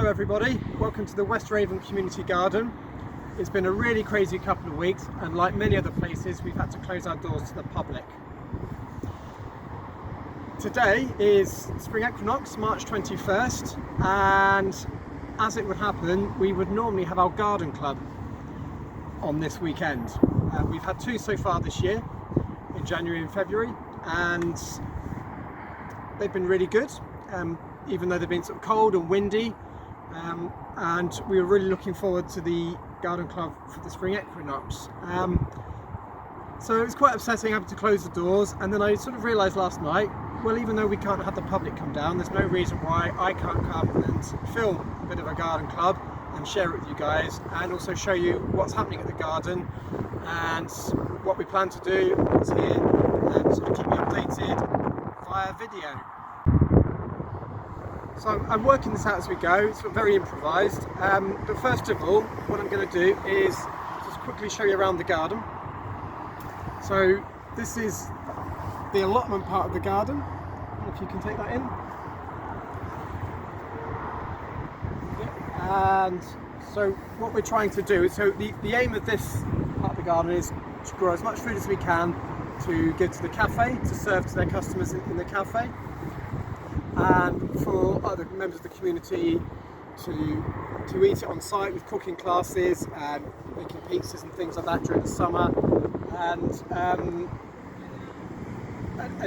Hello everybody, welcome to the Westraven Community Garden. It's been a really crazy couple of weeks, and like many other places we've had to close our doors to the public. Today is Spring Equinox, March 21st, and as it would happen, we would normally have our garden club on this weekend. We've had two so far this year, in January and February, and they've been really good, even though they've been sort of cold and windy. And we were really looking forward to the garden club for the Spring Equinox. So it was quite upsetting having to close the doors, and then I sort of realised last night, well, even though we can't have the public come down, there's no reason why I can't come and film a bit of a garden club and share it with you guys, and also show you what's happening at the garden and what we plan to do here, and sort of keep you updated via video. So I'm working this out as we go. It's very improvised, but first of all, what I'm going to do is just quickly show you around the garden. So this is the allotment part of the garden, if you can take that in. And so what we're trying to do, so the aim of this part of the garden is to grow as much food as we can to give to the cafe, to serve to their customers in the cafe, and for other members of the community to eat it on site with cooking classes and making pizzas and things like that during the summer, and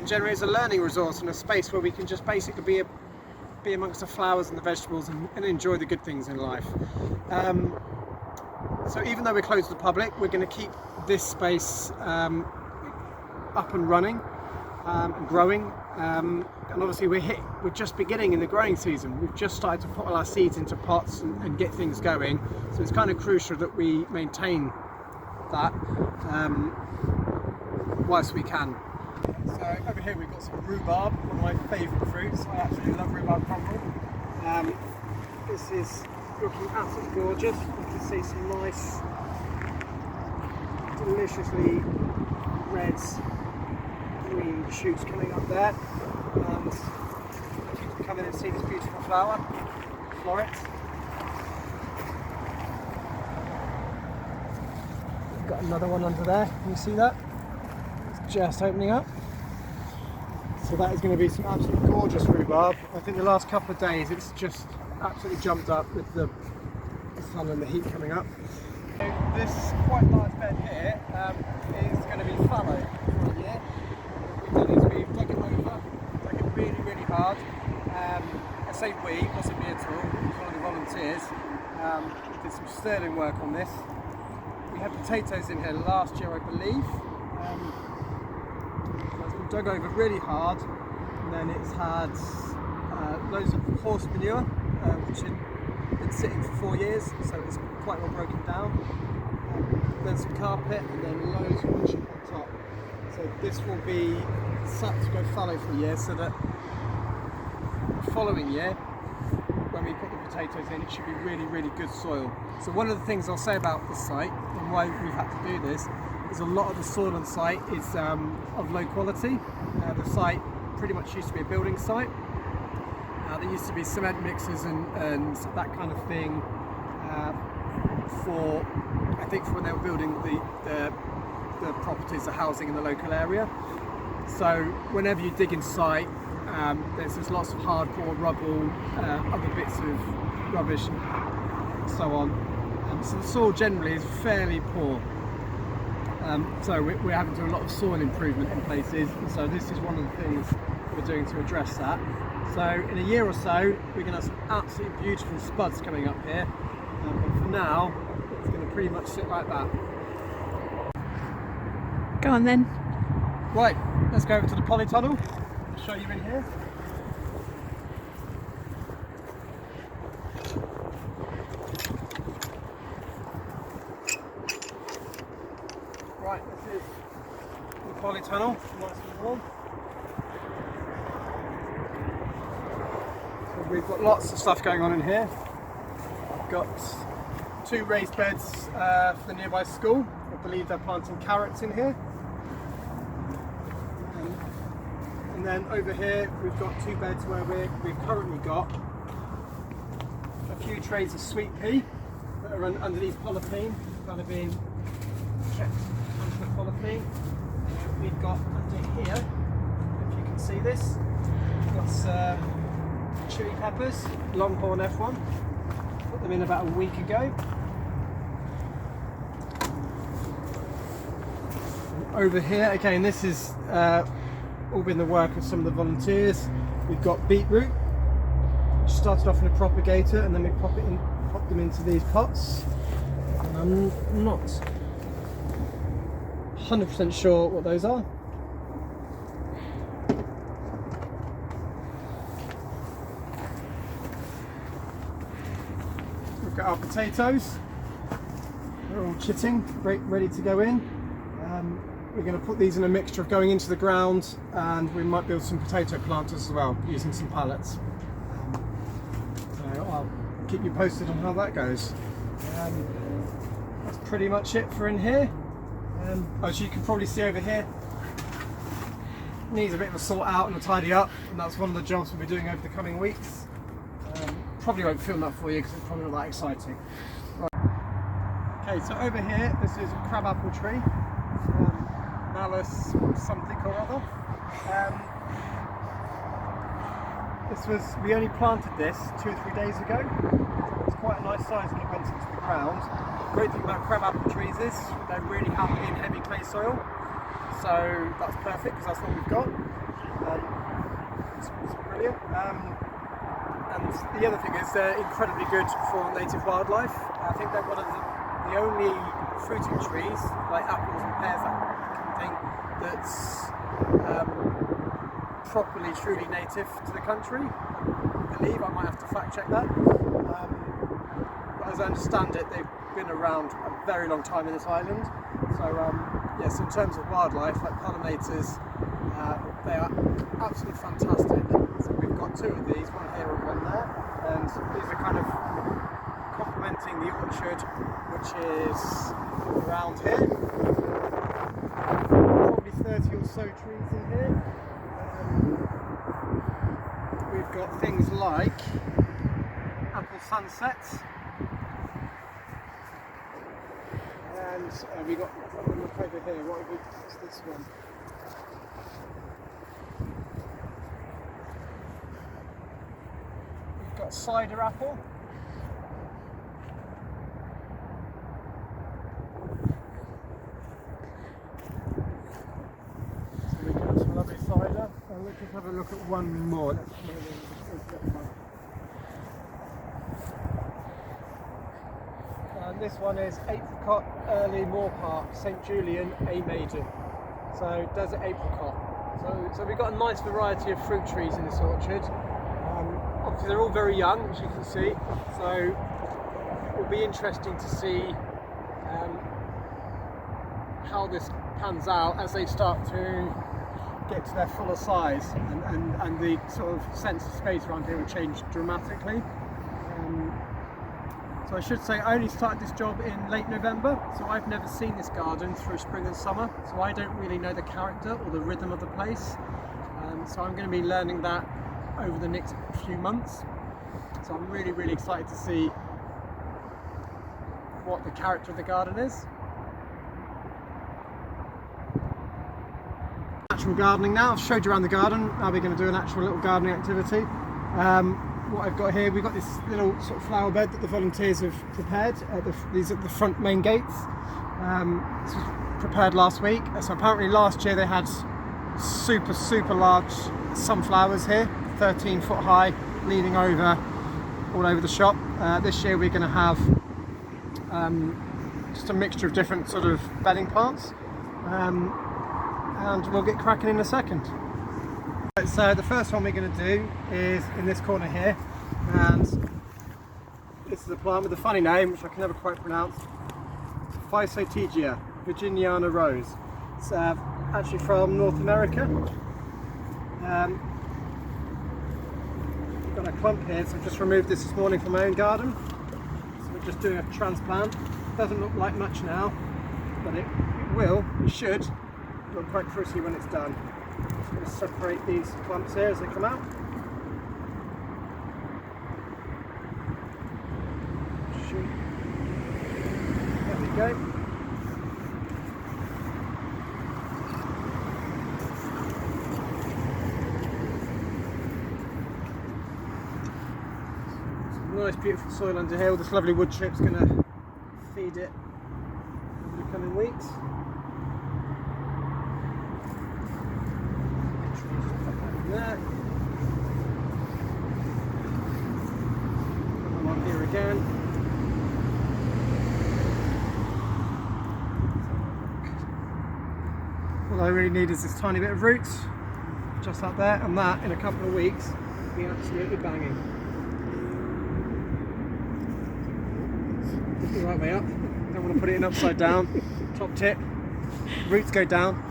generate as a learning resource and a space where we can just basically be amongst the flowers and the vegetables and enjoy the good things in life. So even though we're closed to the public, we're going to keep this space up and running and growing. And obviously we're just beginning in the growing season. We've just started to put all our seeds into pots and get things going. So it's kind of crucial that we maintain that whilst we can. So over here we've got some rhubarb, one of my favourite fruits. I absolutely love rhubarb crumble. This is looking absolutely gorgeous. You can see some nice, deliciously red, green shoots coming up there. And you can come in and see this beautiful flower, floret. We've got another one under there. Can you see that? It's just opening up. So that is going to be some absolutely gorgeous rhubarb. I think the last couple of days it's just absolutely jumped up with the sun and the heat coming up. So this quite large bed here is going to be fallow for a year. What we've done is we've dug it over, dug it really, really hard. I say we, it wasn't me at all, it was one of the volunteers. We did some sterling work on this. We had potatoes in here last year, I believe. It's been dug over really hard, and then it's had loads of horse manure, which had been sitting for 4 years, so it's quite well broken down. Then some carpet, and then loads of wood chip on top. So this will be sat to go fallow for a year, so that the following year, when we put the potatoes in, it should be really, really good soil. So one of the things I'll say about this site, and why we've had to do this, is a lot of the soil on site is of low quality. The site pretty much used to be a building site. There used to be cement mixers and that kind of thing for when they were building the properties, the housing in the local area. So whenever you dig in sight, there's just lots of hardcore rubble, other bits of rubbish and so on. So the soil generally is fairly poor. So we're having to do a lot of soil improvement in places, and so this is one of the things we're doing to address that. So in a year or so we're going to have some absolutely beautiful spuds coming up here, but for now it's going to pretty much sit like that. Go on then. Right, let's go over to the polytunnel. I'll show you in here. Right, this is the polytunnel, nice and warm. So we've got lots of stuff going on in here. I've got 2 raised beds for the nearby school. I believe they're planting carrots in here. And then over here we've got 2 beds where we've currently got a few trays of sweet pea that are underneath polythene, kind of being kept under the polythene. We've got under here, if you can see this, we've got some chili peppers, Longhorn F1. Put them in about a week ago. Over here, again, this is all been the work of some of the volunteers. We've got beetroot, which started off in a propagator, and then we pop them into these pots. And I'm not 100% sure what those are. We've got our potatoes. They're all chitting, ready to go in. We're going to put these in a mixture of going into the ground, and we might build some potato planters as well using some pallets. So I'll keep you posted on how that goes. That's pretty much it for in here. As you can probably see over here, needs a bit of a sort out and a tidy up, and that's one of the jobs we'll be doing over the coming weeks. Probably won't film that for you because it's probably not that exciting. Right. Okay, so over here, this is a crabapple tree. Malice something or other. We only planted this 2 or 3 days ago. It's quite a nice size when it went into the ground. The great thing about crabapple trees is they're really happy in heavy clay soil, so that's perfect because that's what we've got. It's brilliant. And the other thing is they're incredibly good for native wildlife. I think they're one of the only fruiting trees, like apples and pears, thing that's properly, truly native to the country. I believe, I might have to fact check that. But as I understand it, they've been around a very long time in this island. So yes, in terms of wildlife, like pollinators, they are absolutely fantastic. So we've got 2 of these, one here and one there, and these are kind of complementing the orchard, which is around here. Probably 30 or so trees in here. We've got things like apple sunsets, and we got, I'm going to look over here, what's this one? We've got cider apple. Lovely cider. Let's just have a look at one more. And this one is apricot early moor park, St Julian A Maiden. So desert apricot. So we've got a nice variety of fruit trees in this orchard. Obviously they're all very young, as you can see. So it will be interesting to see how this pans out as they start to get to their fuller size, and the sort of sense of space around here will change dramatically. So I should say I only started this job in late November, so I've never seen this garden through spring and summer, so I don't really know the character or the rhythm of the place. So I'm going to be learning that over the next few months. So I'm really, really excited to see what the character of the garden is. Actual gardening now. I've showed you around the garden. Now we're going to do an actual little gardening activity. What I've got here, we've got this little sort of flower bed that the volunteers have prepared. These are the front main gates. This was prepared last week. So apparently last year they had super large sunflowers here, 13 foot high, leaning over all over the shop. This year we're going to have just a mixture of different sort of bedding plants. And we'll get cracking in a second. Right, so the first one we're going to do is in this corner here, and this is a plant with a funny name which I can never quite pronounce. Physotegia virginiana rose. It's actually from North America. We've got a clump here, so I've just removed this morning from my own garden. So we're just doing a transplant. Doesn't look like much now, but it should look quite pretty when it's done. Just going to separate these clumps here as they come out. There we go. Some nice beautiful soil under here. All this lovely wood chip's going to feed it over the coming weeks. There. Come on here again. All I really need is this tiny bit of roots, just up there, and that in a couple of weeks will be absolutely banging. Put the right way up. Don't want to put it in upside down. Top tip. Roots go down.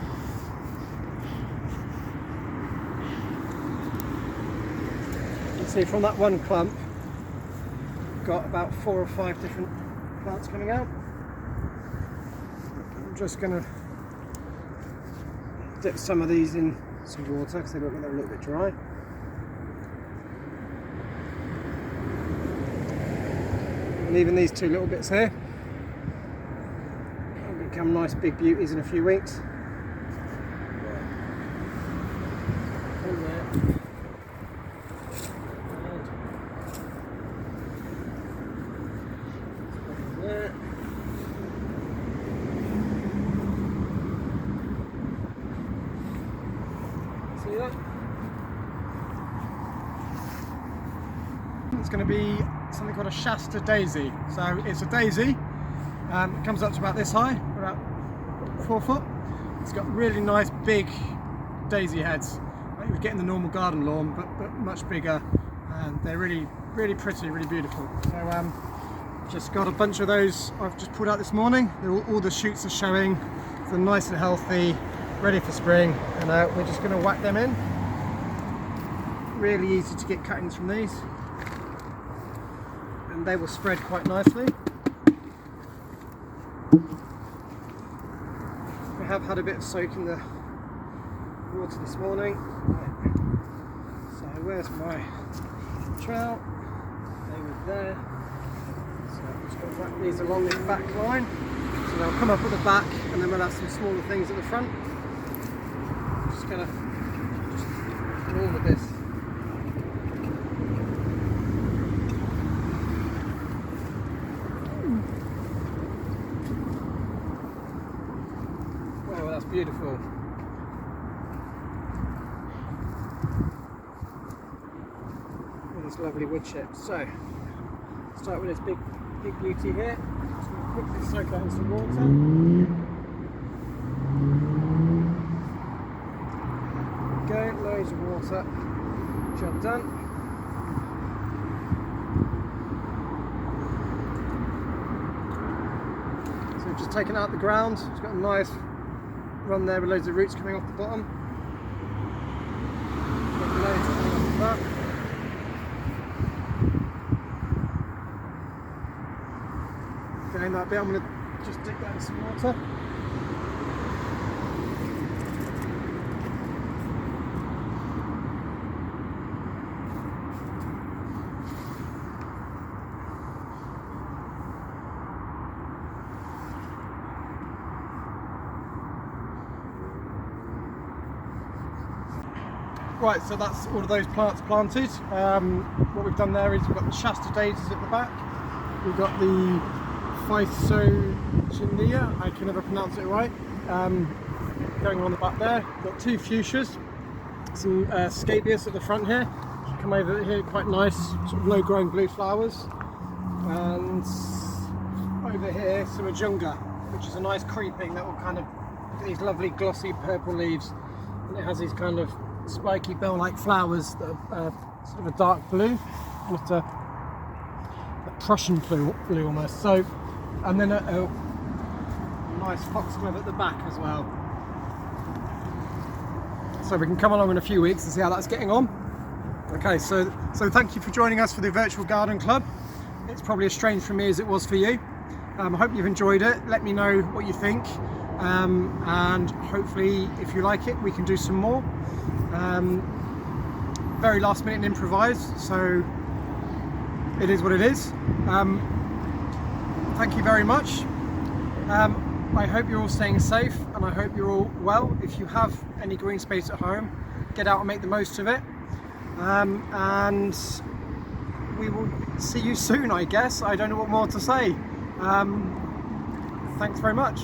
See, from that one clump, got about 4 or 5 different plants coming out. I'm just going to dip some of these in some water because they look like they're a little bit dry. And even these 2 little bits here will become nice big beauties in a few weeks. See that? It's going to be something called a Shasta daisy. So it's a daisy. It comes up to about this high, about 4 foot. It's got really nice big daisy heads, like you would get in the normal garden lawn, but much bigger. And they're really pretty, really beautiful. So just got a bunch of those I've just pulled out this morning. All the shoots are showing. They're nice and healthy, ready for spring, and we're just going to whack them in. Really easy to get cuttings from these, and they will spread quite nicely. We have had a bit of soak in the water this morning. Right. So where's my trout? They were there. So I'm just going to whack these along this back line. So they'll come up at the back, and then we'll have some smaller things at the front. I'm just going to do all of this. Oh, that's beautiful. This lovely wood chip. So start with this big beauty here. Just going to quickly soak that in some water. Go, loads of water. Job done. So we've just taken out the ground. It's got a nice run there with loads of roots coming off the bottom. Got loads coming off the back. Down that bit, I'm going to just dip that in some water. Right, so that's all of those plants planted. What we've done there is we've got the Shasta daisies at the back. We've got the Physogynia, I can never pronounce it right, going on the back there. We've got 2 fuchsias, some scabious at the front here, which come over here, quite nice, sort of low-growing blue flowers, and over here some ajunga, which is a nice creeping that will kind of get these lovely glossy purple leaves, and it has these kind of spiky bell-like flowers that are sort of a dark blue, almost a Prussian blue almost. So, and then a nice foxglove at the back as well. So we can come along in a few weeks and see how that's getting on. Okay, so thank you for joining us for the Virtual Garden Club. It's probably as strange for me as it was for you. I hope you've enjoyed it. Let me know what you think, and hopefully if you like it we can do some more. Very last minute and improvised, so it is what it is. Thank you very much. I hope you're all staying safe, and I hope you're all well. If you have any green space at home, get out and make the most of it. And we will see you soon, I guess. I don't know what more to say. Thanks very much.